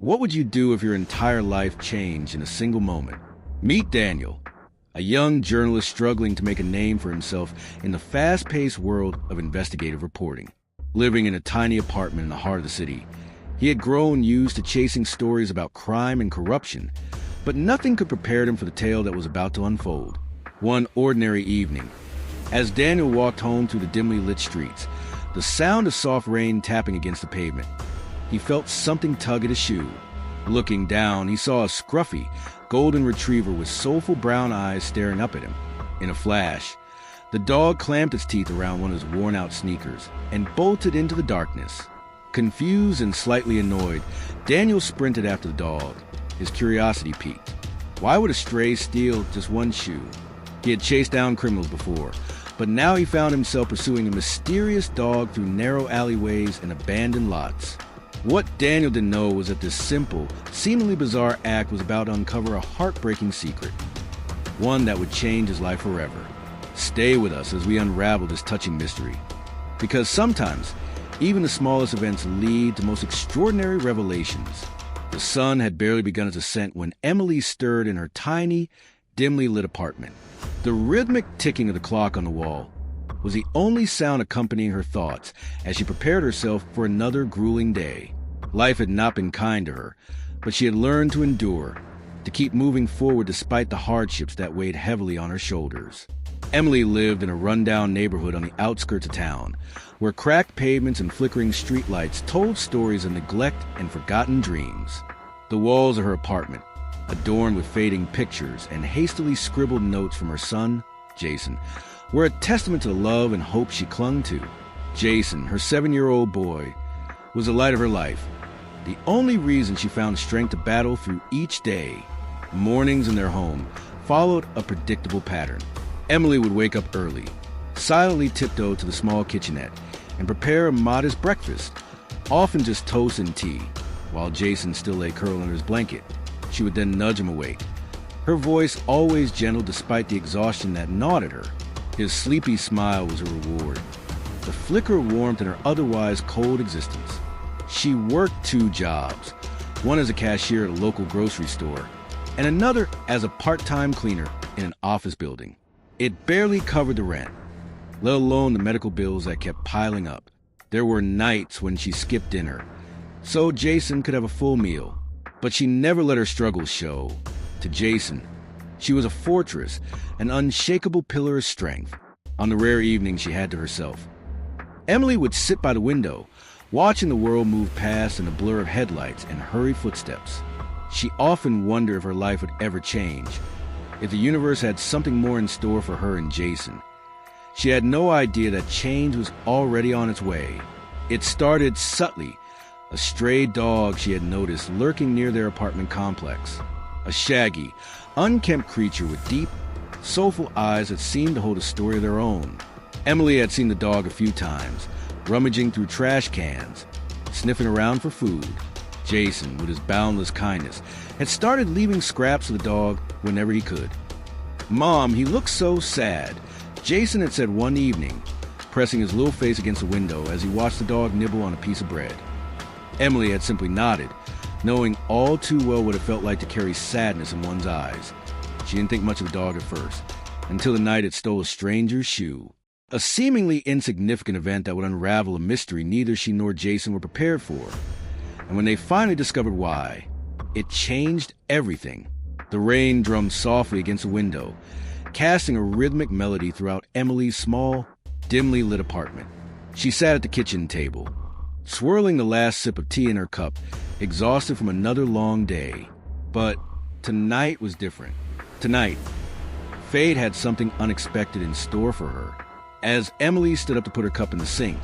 What would you do if your entire life changed in a single moment? Meet Daniel, a young journalist struggling to make a name for himself in the fast-paced world of investigative reporting. Living in a tiny apartment in the heart of the city, he had grown used to chasing stories about crime and corruption, but nothing could prepare him for the tale that was about to unfold. One ordinary evening, as Daniel walked home through the dimly lit streets, the sound of soft rain tapping against the pavement, he felt something tug at his shoe. Looking down, he saw a scruffy, golden retriever with soulful brown eyes staring up at him. In a flash, the dog clamped its teeth around one of his worn-out sneakers and bolted into the darkness. Confused and slightly annoyed, Daniel sprinted after the dog. His curiosity piqued. Why would a stray steal just one shoe? He had chased down criminals before, but now he found himself pursuing a mysterious dog through narrow alleyways and abandoned lots. What Daniel didn't know was that this simple, seemingly bizarre act was about to uncover a heartbreaking secret, one that would change his life forever. Stay with us as we unravel this touching mystery, because sometimes even the smallest events lead to most extraordinary revelations. The sun had barely begun its ascent when Emily stirred in her tiny, dimly lit apartment. The rhythmic ticking of the clock on the wall was the only sound accompanying her thoughts as she prepared herself for another grueling day. Life had not been kind to her, but she had learned to endure, to keep moving forward despite the hardships that weighed heavily on her shoulders. Emily lived in a rundown neighborhood on the outskirts of town, where cracked pavements and flickering streetlights told stories of neglect and forgotten dreams. The walls of her apartment, adorned with fading pictures and hastily scribbled notes from her son, Jason, were a testament to the love and hope she clung to. Jason, her 7-year-old boy, was the light of her life, the only reason she found strength to battle through each day. Mornings in their home followed a predictable pattern. Emily would wake up early, silently tiptoe to the small kitchenette, and prepare a modest breakfast, often just toast and tea, while Jason still lay curled under his blanket. She would then nudge him awake, her voice always gentle despite the exhaustion that gnawed at her. His sleepy smile was a reward, the flicker of warmth in her otherwise cold existence. She worked 2 jobs, one as a cashier at a local grocery store, and another as a part-time cleaner in an office building. It barely covered the rent, let alone the medical bills that kept piling up. There were nights when she skipped dinner, so Jason could have a full meal, but she never let her struggles show. To Jason, she was a fortress, an unshakable pillar of strength. On the rare evenings she had to herself, Emily would sit by the window, watching the world move past in a blur of headlights and hurried footsteps. She often wondered if her life would ever change, if the universe had something more in store for her and Jason. She had no idea that change was already on its way. It started subtly, a stray dog she had noticed lurking near their apartment complex. A shaggy, unkempt creature with deep, soulful eyes that seemed to hold a story of their own. Emily had seen the dog a few times, rummaging through trash cans, sniffing around for food. Jason, with his boundless kindness, had started leaving scraps of the dog whenever he could. "Mom, he looks so sad," Jason had said one evening, pressing his little face against the window as he watched the dog nibble on a piece of bread. Emily had simply nodded, knowing all too well what it felt like to carry sadness in one's eyes. She didn't think much of the dog at first, until the night it stole a stranger's shoe. A seemingly insignificant event that would unravel a mystery neither she nor Jason were prepared for. And when they finally discovered why, it changed everything. The rain drummed softly against the window, casting a rhythmic melody throughout Emily's small, dimly lit apartment. She sat at the kitchen table, swirling the last sip of tea in her cup, exhausted from another long day. But tonight was different. Tonight, fate had something unexpected in store for her. As Emily stood up to put her cup in the sink,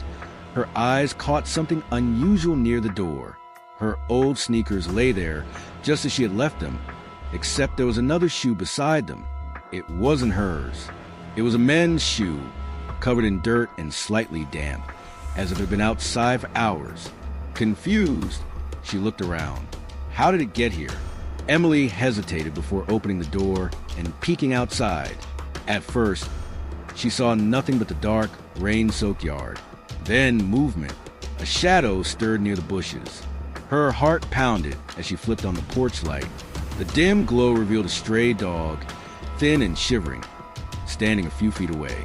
her eyes caught something unusual near the door. Her old sneakers lay there just as she had left them, except there was another shoe beside them. It wasn't hers. It was a men's shoe, covered in dirt and slightly damp, as if it had been outside for hours. Confused, she looked around. How did it get here? Emily hesitated before opening the door and peeking outside. At first, she saw nothing but the dark, rain-soaked yard. Then movement. A shadow stirred near the bushes. Her heart pounded as she flipped on the porch light. The dim glow revealed a stray dog, thin and shivering, standing a few feet away.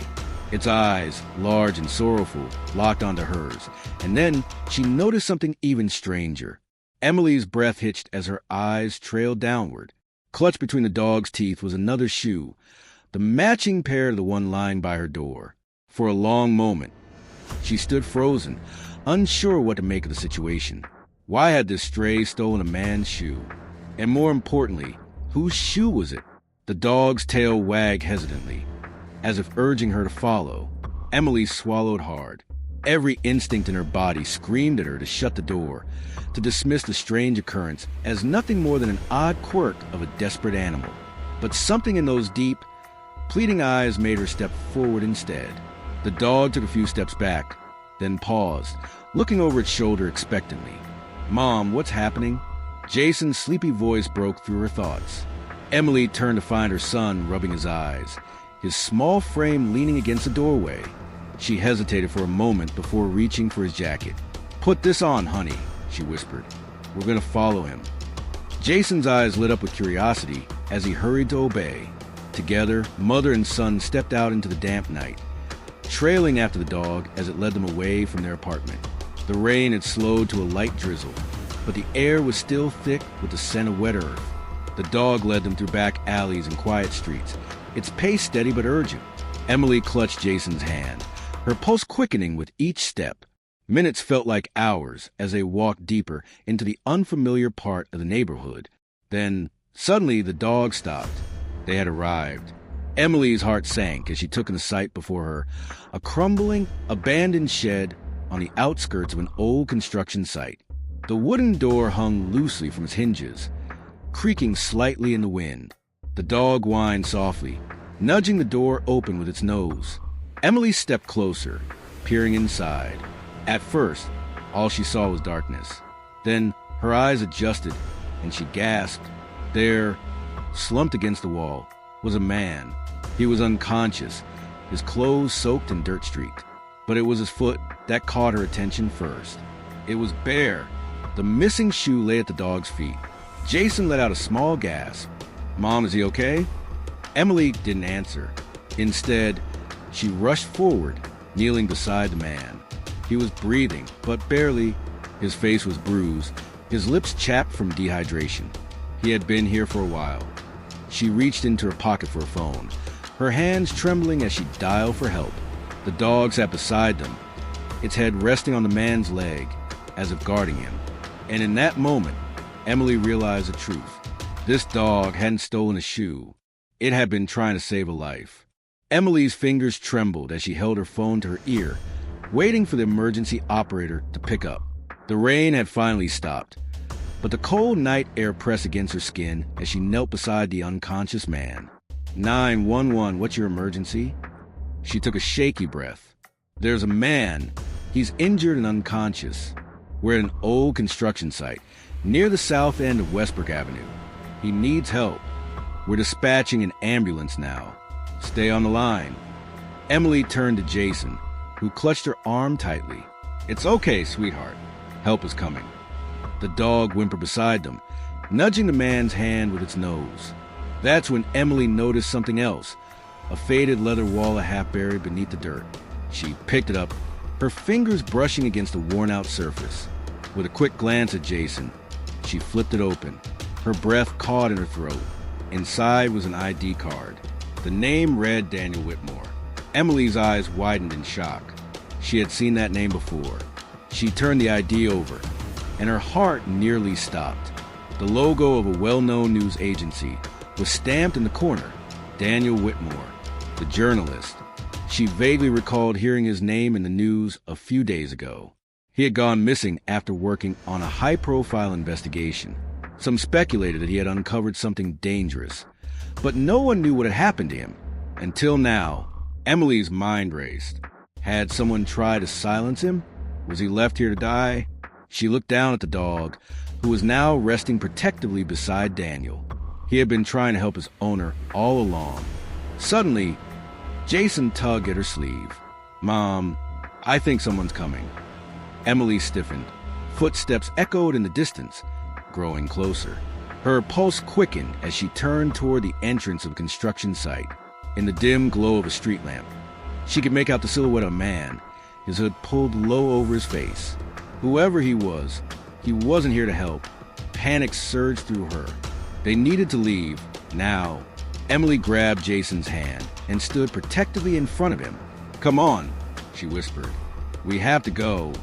Its eyes, large and sorrowful, locked onto hers. And then she noticed something even stranger. Emily's breath hitched as her eyes trailed downward. Clutched between the dog's teeth was another shoe, the matching pair to the one lying by her door. For a long moment, she stood frozen, unsure what to make of the situation. Why had this stray stolen a man's shoe? And more importantly, whose shoe was it? The dog's tail wagged hesitantly, as if urging her to follow. Emily swallowed hard. Every instinct in her body screamed at her to shut the door, to dismiss the strange occurrence as nothing more than an odd quirk of a desperate animal. But something in those deep, pleading eyes made her step forward instead. The dog took a few steps back, then paused, looking over its shoulder expectantly. "Mom, what's happening?" Jason's sleepy voice broke through her thoughts. Emily turned to find her son rubbing his eyes, his small frame leaning against the doorway. She hesitated for a moment before reaching for his jacket. "Put this on, honey," she whispered. "We're going to follow him." Jason's eyes lit up with curiosity as he hurried to obey. Together, mother and son stepped out into the damp night, trailing after the dog as it led them away from their apartment. The rain had slowed to a light drizzle, but the air was still thick with the scent of wet earth. The dog led them through back alleys and quiet streets, its pace steady but urgent. Emily clutched Jason's hand, her pulse quickening with each step. Minutes felt like hours as they walked deeper into the unfamiliar part of the neighborhood. Then, suddenly, the dog stopped. They had arrived. Emily's heart sank as she took in the sight before her, a crumbling, abandoned shed on the outskirts of an old construction site. The wooden door hung loosely from its hinges, creaking slightly in the wind. The dog whined softly, nudging the door open with its nose. Emily stepped closer, peering inside. At first, all she saw was darkness. Then her eyes adjusted, and she gasped. There, slumped against the wall, was a man. He was unconscious, his clothes soaked and dirt-streaked. But it was his foot that caught her attention first. It was bare. The missing shoe lay at the dog's feet. Jason let out a small gasp. "Mom, is he okay?" Emily didn't answer. Instead, she rushed forward, kneeling beside the man. He was breathing, but barely. His face was bruised, his lips chapped from dehydration. He had been here for a while. She reached into her pocket for a phone, her hands trembling as she dialed for help. The dog sat beside them, its head resting on the man's leg, as if guarding him. And in that moment, Emily realized the truth. This dog hadn't stolen a shoe. It had been trying to save a life. Emily's fingers trembled as she held her phone to her ear, waiting for the emergency operator to pick up. The rain had finally stopped, but the cold night air pressed against her skin as she knelt beside the unconscious man. 911, what's your emergency? She took a shaky breath. There's a man. He's injured and unconscious. We're at an old construction site, near the south end of Westbrook Avenue. He needs help. We're dispatching an ambulance now. Stay on the line. Emily turned to Jason, who clutched her arm tightly. It's okay, sweetheart. Help is coming. The dog whimpered beside them, nudging the man's hand with its nose. That's when Emily noticed something else, a faded leather wallet half buried beneath the dirt. She picked it up, her fingers brushing against the worn-out surface. With a quick glance at Jason, she flipped it open. Her breath caught in her throat. Inside was an ID card. The name read Daniel Whitmore. Emily's eyes widened in shock. She had seen that name before. She turned the ID over, and her heart nearly stopped. The logo of a well-known news agency was stamped in the corner. Daniel Whitmore, the journalist. She vaguely recalled hearing his name in the news a few days ago. He had gone missing after working on a high-profile investigation. Some speculated that he had uncovered something dangerous, but no one knew what had happened to him. Until now, Emily's mind raced. Had someone tried to silence him? Was he left here to die? She looked down at the dog, who was now resting protectively beside Daniel. He had been trying to help his owner all along. Suddenly, Jason tugged at her sleeve. Mom, I think someone's coming. Emily stiffened, Footsteps echoed in the distance, growing closer. Her pulse quickened as she turned toward the entrance of a construction site. In the dim glow of a street lamp, she could make out the silhouette of a man, his hood pulled low over his face. Whoever he wasn't here to help. Panic surged through her. They needed to leave, now. Emily grabbed Jason's hand and stood protectively in front of him. "Come on," she whispered. "We have to go."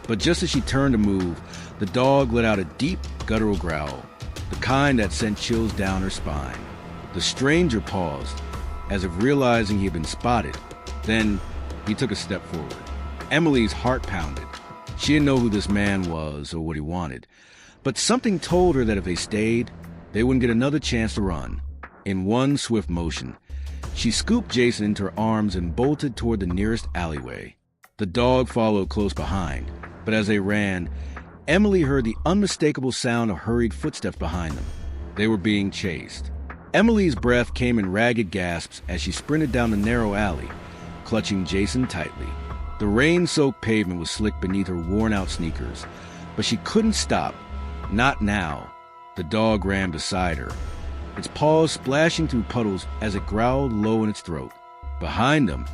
But just as she turned to move, the dog let out a deep, guttural growl, the kind that sent chills down her spine. The stranger paused, as if realizing he had been spotted. Then he took a step forward. Emily's heart pounded. She didn't know who this man was or what he wanted, but something told her that if they stayed, they wouldn't get another chance to run. In one swift motion, she scooped Jason into her arms and bolted toward the nearest alleyway. The dog followed close behind, but as they ran, Emily heard the unmistakable sound of hurried footsteps behind them. They were being chased. Emily's breath came in ragged gasps as she sprinted down the narrow alley, clutching Jason tightly. The rain-soaked pavement was slick beneath her worn-out sneakers, but she couldn't stop. Not now. The dog ran beside her, its paws splashing through puddles as it growled low in its throat. Behind them,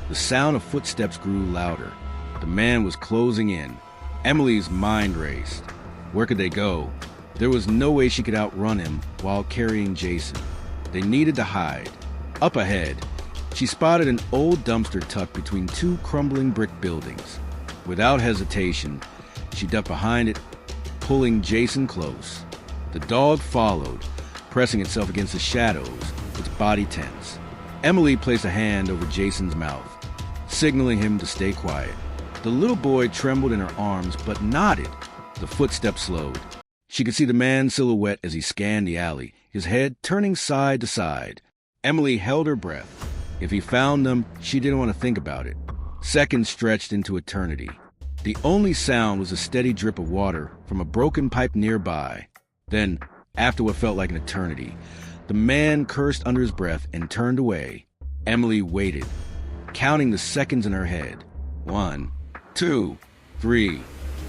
the sound of footsteps grew louder. The man was closing in. Emily's mind raced. Where could they go? There was no way she could outrun him while carrying Jason. They needed to hide. Up ahead, she spotted an old dumpster tucked between two crumbling brick buildings. Without hesitation, she ducked behind it, pulling Jason close. The dog followed, pressing itself against the shadows, its body tense. Emily placed a hand over Jason's mouth, signaling him to stay quiet. The little boy trembled in her arms, but nodded. The footsteps slowed. She could see the man's silhouette as he scanned the alley, his head turning side to side. Emily held her breath. If he found them, she didn't want to think about it. Seconds stretched into eternity. The only sound was a steady drip of water from a broken pipe nearby. Then, after what felt like an eternity, the man cursed under his breath and turned away. Emily waited, counting the seconds in her head. 1, 2, 3.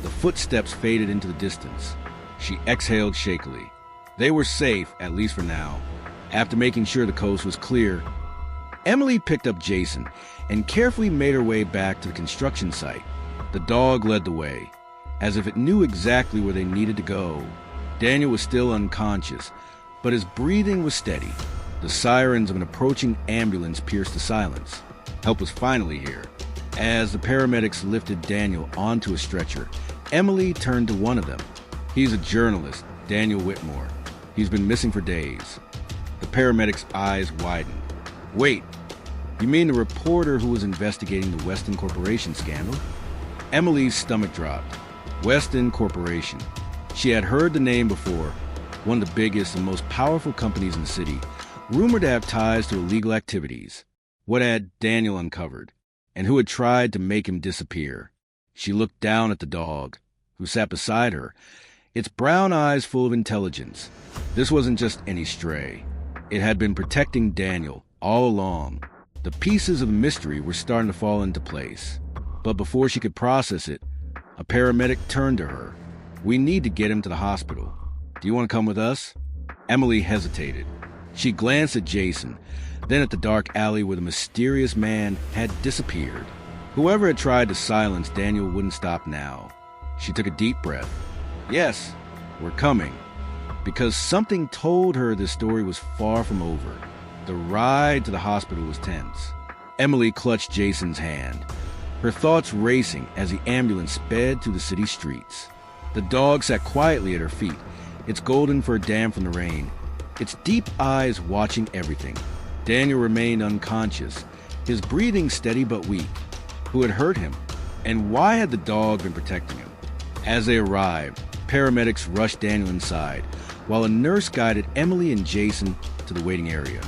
The footsteps faded into the distance. She exhaled shakily. They were safe, at least for now. After making sure the coast was clear, Emily picked up Jason and carefully made her way back to the construction site. The dog led the way, as if it knew exactly where they needed to go. Daniel was still unconscious, but his breathing was steady. The sirens of an approaching ambulance pierced the silence. Help was finally here. As the paramedics lifted Daniel onto a stretcher, Emily turned to one of them. "He's a journalist, Daniel Whitmore. He's been missing for days." The paramedic's eyes widened. "Wait, you mean the reporter who was investigating the Weston Corporation scandal?" Emily's stomach dropped. Weston Corporation. She had heard the name before, one of the biggest and most powerful companies in the city, rumored to have ties to illegal activities. What had Daniel uncovered? And who had tried to make him disappear? She looked down at the dog, who sat beside her, its brown eyes full of intelligence. This wasn't just any stray. It had been protecting Daniel all along. The pieces of mystery were starting to fall into place. But before she could process it, a paramedic turned to her. "We need to get him to the hospital. Do you want to come with us?" Emily hesitated. She glanced at Jason, then at the dark alley where the mysterious man had disappeared. Whoever had tried to silence Daniel wouldn't stop now. She took a deep breath. "Yes, we're coming." Because something told her this story was far from over. The ride to the hospital was tense. Emily clutched Jason's hand, her thoughts racing as the ambulance sped through the city streets. The dog sat quietly at her feet, its golden fur damp from the rain, its deep eyes watching everything. Daniel remained unconscious, his breathing steady but weak. Who had hurt him? And why had the dog been protecting him? As they arrived, paramedics rushed Daniel inside, while a nurse guided Emily and Jason to the waiting area.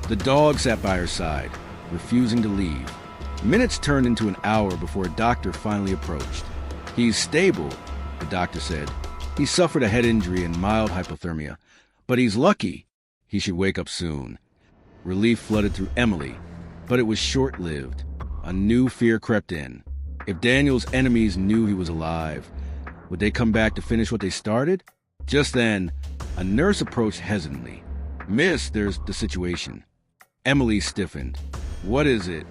The dog sat by her side, refusing to leave. Minutes turned into an hour before a doctor finally approached. "He's stable," the doctor said. "He suffered a head injury and mild hypothermia, but he's lucky. He should wake up soon." Relief flooded through Emily, but it was short-lived. A new fear crept in. If Daniel's enemies knew he was alive, Would they come back to finish what they started? Just then, a nurse approached hesitantly. "Miss, there's the situation." Emily stiffened. "What is it?"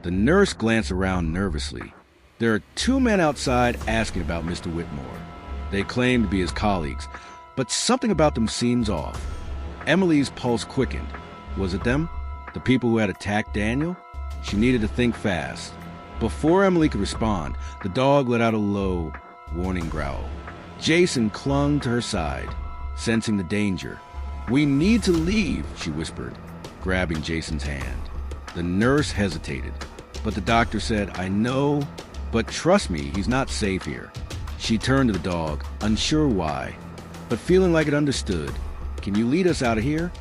The nurse glanced around nervously. "There are two men outside asking about Mr. Whitmore. They claim to be his colleagues, but something about them seems off." Emily's pulse quickened. Was it them? The people who had attacked Daniel? She needed to think fast. Before Emily could respond, the dog let out a low, warning growl. Jason clung to her side, sensing the danger. "We need to leave," she whispered, grabbing Jason's hand. The nurse hesitated, but the doctor said, "I know, but trust me, he's not safe here." She turned to the dog, unsure why, but feeling like it understood. "Can you lead us out of here?"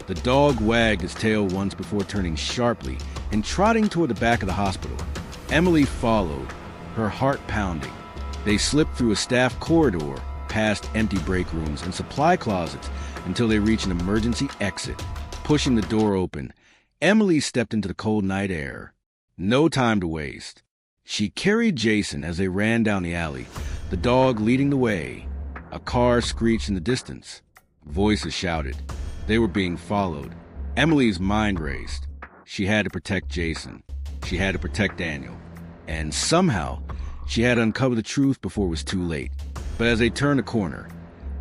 The dog wagged his tail once before turning sharply and trotting toward the back of the hospital. Emily followed, her heart pounding. They slipped through a staff corridor, past empty break rooms and supply closets until they reached an emergency exit. Pushing the door open, Emily stepped into the cold night air. No time to waste. She carried Jason as they ran down the alley, the dog leading the way. A car screeched in the distance. Voices shouted. They were being followed. Emily's mind raced. She had to protect Jason. She had to protect Daniel. And somehow, she had to uncover the truth before it was too late. But as they turned a corner,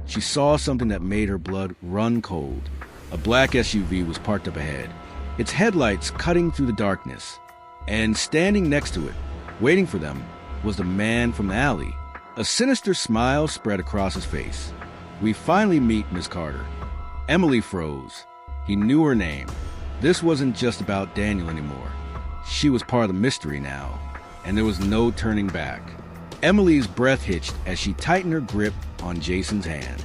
she saw something that made her blood run cold. A black SUV was parked up ahead, its headlights cutting through the darkness. And standing next to it, waiting for them, was the man from the alley. A sinister smile spread across his face. "We finally meet, Miss Carter." Emily froze. He knew her name. This wasn't just about Daniel anymore. She was part of the mystery now, and there was no turning back. Emily's breath hitched as she tightened her grip on Jason's hand.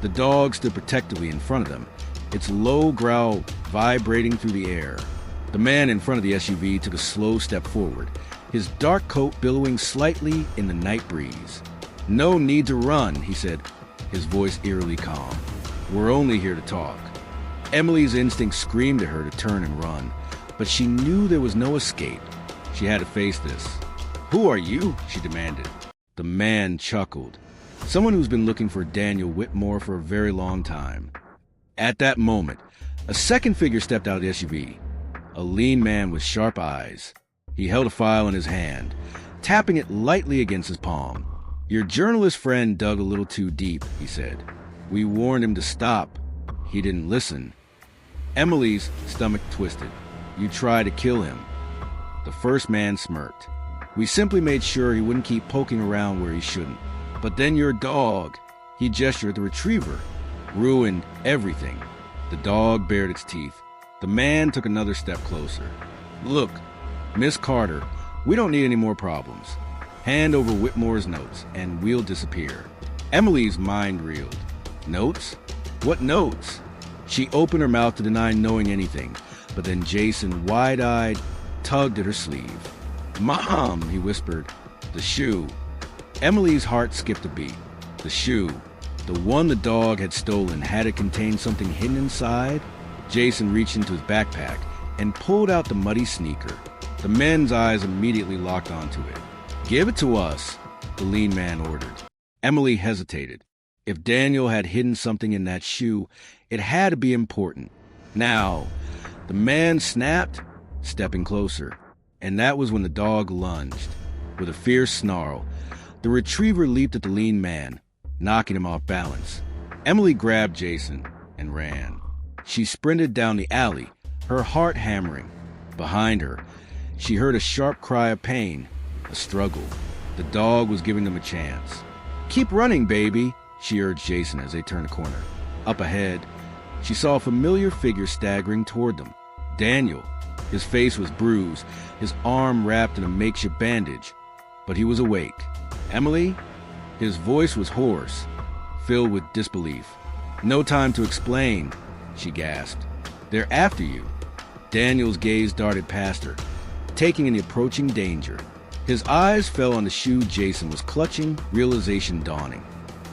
The dog stood protectively in front of them, its low growl vibrating through the air. The man in front of the SUV took a slow step forward, his dark coat billowing slightly in the night breeze. "No need to run," he said, his voice eerily calm. "We're only here to talk." Emily's instinct screamed at her to turn and run, but she knew there was no escape. She had to face this. "Who are you?" she demanded. The man chuckled. "Someone who's been looking for Daniel Whitmore for a very long time." At that moment, a second figure stepped out of the SUV. A lean man with sharp eyes. He held a file in his hand, tapping it lightly against his palm. "Your journalist friend dug a little too deep," he said. "We warned him to stop. He didn't listen." Emily's stomach twisted. "You tried to kill him." The first man smirked. "We simply made sure he wouldn't keep poking around where he shouldn't. But then your dog," he gestured at the retriever, "ruined everything." The dog bared its teeth. The man took another step closer. "Look, Miss Carter, we don't need any more problems. Hand over Whitmore's notes, and we'll disappear." Emily's mind reeled. "Notes? What notes?" She opened her mouth to deny knowing anything, but then Jason, wide-eyed, tugged at her sleeve. "Mom," he whispered. "The shoe." Emily's heart skipped a beat. The shoe. The one the dog had stolen. Had it contained something hidden inside? Jason reached into his backpack and pulled out the muddy sneaker. The men's eyes immediately locked onto it. "Give it to us," the lean man ordered. Emily hesitated. If Daniel had hidden something in that shoe, it had to be important. Now, the man snapped, stepping closer, and that was when the dog lunged. With a fierce snarl, the retriever leaped at the lean man, knocking him off balance. Emily grabbed Jason and ran. She sprinted down the alley, her heart hammering. Behind her, she heard a sharp cry of pain, a struggle. The dog was giving them a chance. "Keep running, baby," she urged Jason as they turned a corner. Up ahead, she saw a familiar figure staggering toward them. Daniel. His face was bruised, his arm wrapped in a makeshift bandage, but he was awake. "Emily?" His voice was hoarse, filled with disbelief. "No time to explain," she gasped. "They're after you." Daniel's gaze darted past her, taking in the approaching danger. His eyes fell on the shoe Jason was clutching, realization dawning.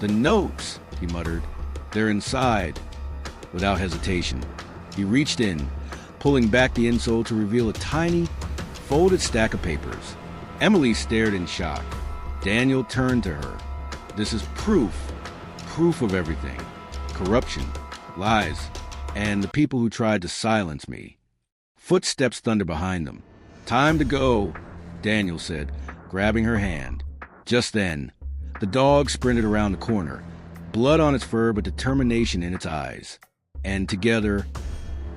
"The notes," he muttered. "They're inside." Without hesitation, he reached in, pulling back the insole to reveal a tiny, folded stack of papers. Emily stared in shock. Daniel turned to her. This is proof of everything. Corruption, lies, and the people who tried to silence me. Footsteps thunder behind them. Time to go, Daniel said, grabbing her hand. Just then, the dog sprinted around the corner, blood on its fur but determination in its eyes. And together,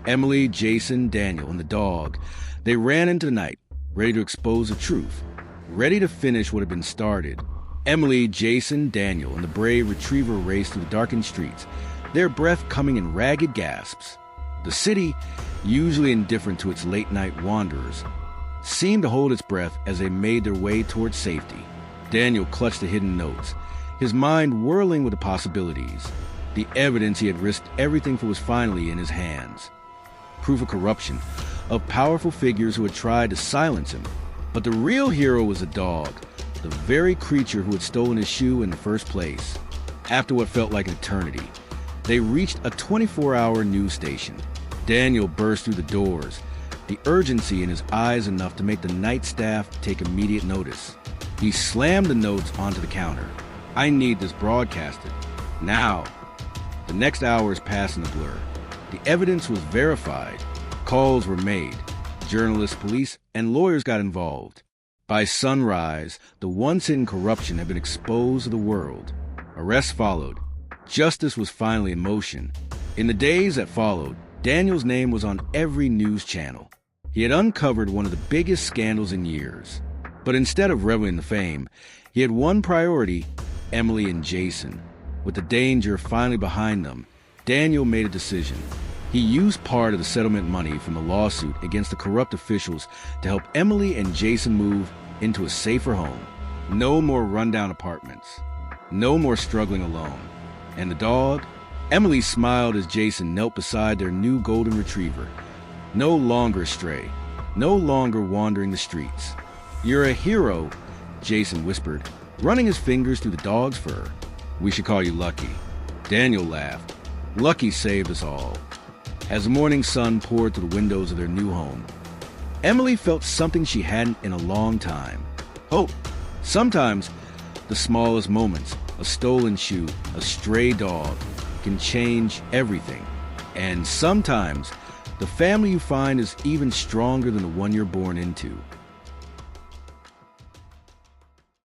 Emily, Jason, Daniel, and the dog, they ran into the night, ready to expose the truth, ready to finish what had been started. Emily, Jason, Daniel, and the brave retriever raced through the darkened streets, their breath coming in ragged gasps. The city, usually indifferent to its late-night wanderers, seemed to hold its breath as they made their way towards safety. Daniel clutched the hidden notes, his mind whirling with the possibilities. The evidence he had risked everything for was finally in his hands. Proof of corruption, of powerful figures who had tried to silence him. But the real hero was a dog, the very creature who had stolen his shoe in the first place. After what felt like an eternity, they reached a 24-hour news station. Daniel burst through the doors, the urgency in his eyes enough to make the night staff take immediate notice. He slammed the notes onto the counter. I need this broadcasted. Now. The next hours passed in a blur. The evidence was verified. Calls were made. Journalists, police, and lawyers got involved. By sunrise, the once hidden corruption had been exposed to the world. Arrests followed. Justice was finally in motion. In the days that followed, Daniel's name was on every news channel. He had uncovered one of the biggest scandals in years. But instead of reveling in the fame, he had one priority: Emily and Jason. With the danger finally behind them, Daniel made a decision. He used part of the settlement money from the lawsuit against the corrupt officials to help Emily and Jason move into a safer home. No more rundown apartments. No more struggling alone. And the dog? Emily smiled as Jason knelt beside their new golden retriever. No longer stray. No longer wandering the streets. You're a hero, Jason whispered, running his fingers through the dog's fur. We should call you Lucky. Daniel laughed. Lucky saved us all. As the morning sun poured through the windows of their new home, Emily felt something she hadn't in a long time. Hope. Sometimes, the smallest moments, a stolen shoe, a stray dog, can change everything. And sometimes, the family you find is even stronger than the one you're born into.